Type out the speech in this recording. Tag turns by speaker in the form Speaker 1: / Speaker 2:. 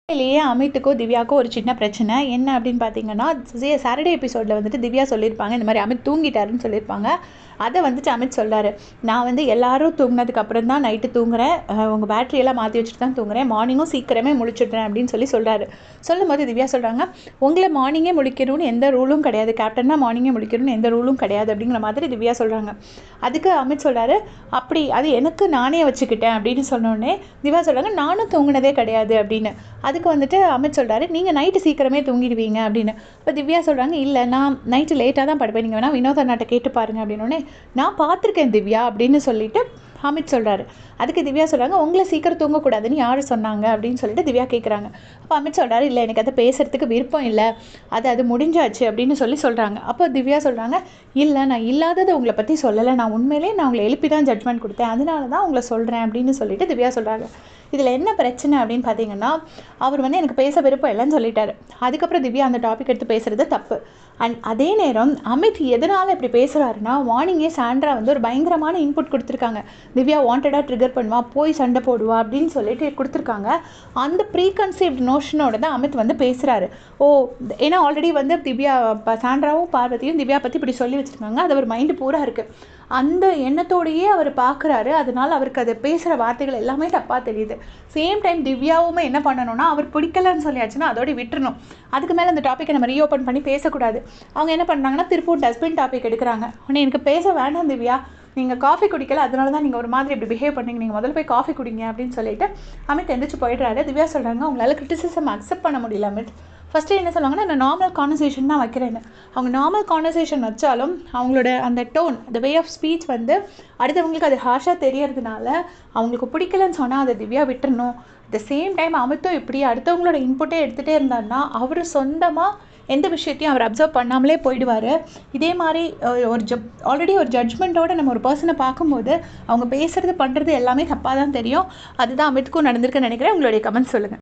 Speaker 1: உண்மையிலேயே அமித்துக்கும் திவ்யாவுக்கும் ஒரு சின்ன பிரச்சனை என்ன அப்படின்னு பார்த்தீங்கன்னா, சாட்டர்டே எபிசோடில் வந்துட்டு திவ்யா சொல்லியிருப்பாங்க, இந்த மாதிரி அமித் தூங்கிட்டாருன்னு சொல்லியிருப்பாங்க. அதை வந்துட்டு அமித் சொல்கிறாரு, நான் வந்து எல்லாரும் தூங்கினதுக்கு அப்புறம் தான் நைட்டு தூங்குறேன், உங்கள் பேட்டரியெல்லாம் மாற்றி வச்சுட்டு தான் தூங்குறேன், மார்னிங்கும் சீக்கிரமே முழிச்சிடுறேன் அப்படின்னு சொல்கிறாரு. சொல்லும்போது திவ்யா சொல்கிறாங்க, உங்களை மார்னிங்கே முழிக்கணும்னு எந்த ரூலும் கிடையாது, கேப்டன்னா மார்னிங்கே முழிக்கணும்னு எந்த ரூலும் கிடையாது அப்படிங்கிற மாதிரி திவ்யா சொல்கிறாங்க. அதுக்கு அமித் சொல்கிறாரு, அப்படி அது எனக்கு நானே வச்சுக்கிட்டேன் அப்படின்னு சொன்னோடனே திவ்யா சொல்கிறாங்க, நானும் தூங்கினதே கிடையாது அப்படின்னு. அதுக்கு வந்துட்டு அமித் சொல்கிறாரு, நீங்கள் நைட்டு சீக்கிரமே தூங்கிடுவீங்க அப்படின்னு. இப்போ திவ்யா சொல்கிறாங்க, இல்லை நான் நைட்டு லேட்டாக தான் படுப்பேன், நீங்கள் வேணால் வினோத் அண்ணாட்ட கேட்டு பாருங்க அப்படின்னோடனே, நான் பார்த்துருக்கேன் திவ்யா அப்படின்னு சொல்லிட்டு அமித் சொல்கிறாரு. அதுக்கு திவ்யா சொல்கிறாங்க, உங்களை சீக்கிரம் தூங்கக்கூடாதுன்னு யார் சொன்னாங்க அப்படின்னு சொல்லிட்டு திவ்யா கேட்குறாங்க. அப்போ அமித் சொல்கிறாரு, இல்லை எனக்கு அதை பேசுகிறதுக்கு விருப்பம் இல்லை, அது முடிஞ்சாச்சு அப்படின்னு சொல்கிறாங்க. அப்போ திவ்யா சொல்கிறாங்க, இல்லை நான் இல்லாததை உங்களை பற்றி சொல்லலை, நான் உண்மையிலே நான் உங்களை எழுப்பி தான் ஜட்மெண்ட் கொடுத்தேன், அதனால தான் உங்களை சொல்கிறேன் அப்படின்னு சொல்லிட்டு திவ்யா சொல்கிறாங்க. இதில் என்ன பிரச்சனை அப்படின்னு பார்த்தீங்கன்னா, அவர் வந்து எனக்கு பேச விருப்பம் இல்லைன்னு சொல்லிட்டாரு. அதுக்கப்புறம் திவ்யா அந்த டாபிக் எடுத்து பேசுகிறது தப்பு. அண்ட் அதே நேரம் அமித் எதனால் இப்படி பேசுகிறாருன்னா, மார்னிங்கே சாண்ட்ரா வந்து ஒரு பயங்கரமான இன்புட் கொடுத்துருக்காங்க. திவ்யா வாண்டடாக ட்ரிகர் பண்ணுவா, போய் சண்டை போடுவா அப்படின்னு சொல்லிட்டு கொடுத்துருக்காங்க. அந்த ப்ரீகன்சீவ்ட் நோஷனோட தான் அமித் வந்து பேசுகிறாரு. ஏன்னா ஆல்ரெடி வந்து திவ்யா சாண்ட்ராவும் பார்வதியும் திவ்யா பற்றி இப்படி சொல்லி வச்சுருக்காங்க, அது அவர் மைண்டு பூரா இருக்குது. அந்த எண்ணத்தோடையே அவர் பார்க்குறாரு. அதனால் அவருக்கு அது பேசுகிற வார்த்தைகள் எல்லாமே தப்பாக தெரியுது. சேம் டைம் திவ்யாவுமே என்ன பண்ணணும்னா, அவர் பிடிக்கலன்னு சொல்லியாச்சுன்னா அதோட விட்டுறணும். அதுக்கு மேலே அந்த டாப்பிக்கை நம்ம ரீஓப்பன் பண்ணி பேசக்கூடாது. அவங்க என்ன பண்ணுறாங்கன்னா, திருப்பூர் டஸ்ட்பின் டாபிக் எடுக்கிறாங்க. உடனே எனக்கு பேச வேண்டாம் திவ்யா, நீங்கள் காஃபி குடிக்கல, அதனால தான் நீங்கள் ஒரு மாதிரி இப்படி பிஹேவ் பண்ணீங்க, நீங்கள் முதல்ல போய் காஃபி குடிங்க அப்படின்னு சொல்லிட்டு அமித் எந்திரிச்சு போயிடுறாரு. திவ்யா சொல்கிறாங்க, உங்களால் கிரிட்டிசிசம் அக்செப்ட் பண்ண முடியல அமித். ஃபஸ்ட்டு என்ன சொல்லுவாங்கன்னா, நான் நார்மல் கான்வர்சேஷன் தான் வைக்கிறேன்னு. அவங்க நார்மல் கான்வர்சேஷன் வச்சாலும் அவங்களோட அந்த டோன், அந்த வே ஆஃப் ஸ்பீச் வந்து அடுத்தவங்களுக்கு அது ஹார்ஷாக தெரியறதுனால அவங்களுக்கு பிடிக்கலன்னு சொன்னால் அதை திவ்யா விட்டுறணும். அட் த சேம் டைம் அமித்தும் இப்படி அடுத்தவங்களோட இன்புட்டே எடுத்துகிட்டே இருந்தாருன்னா அவர் சொந்தமாக எந்த விஷயத்தையும் அவர் அப்சர்வ் பண்ணாமலே போயிடுவார். இதே மாதிரி ஆல்ரெடி ஒரு ஜட்ஜ்மெண்ட்டோடு நம்ம ஒரு பர்சனை பார்க்கும்போது அவங்க பேசுகிறது பண்ணுறது எல்லாமே தப்பாக தான் தெரியும். அதுதான் அமித்துக்கும் நடந்திருக்குன்னு நினைக்கிறேன். உங்களுடைய கமெண்ட்ஸ் சொல்லுங்கள்.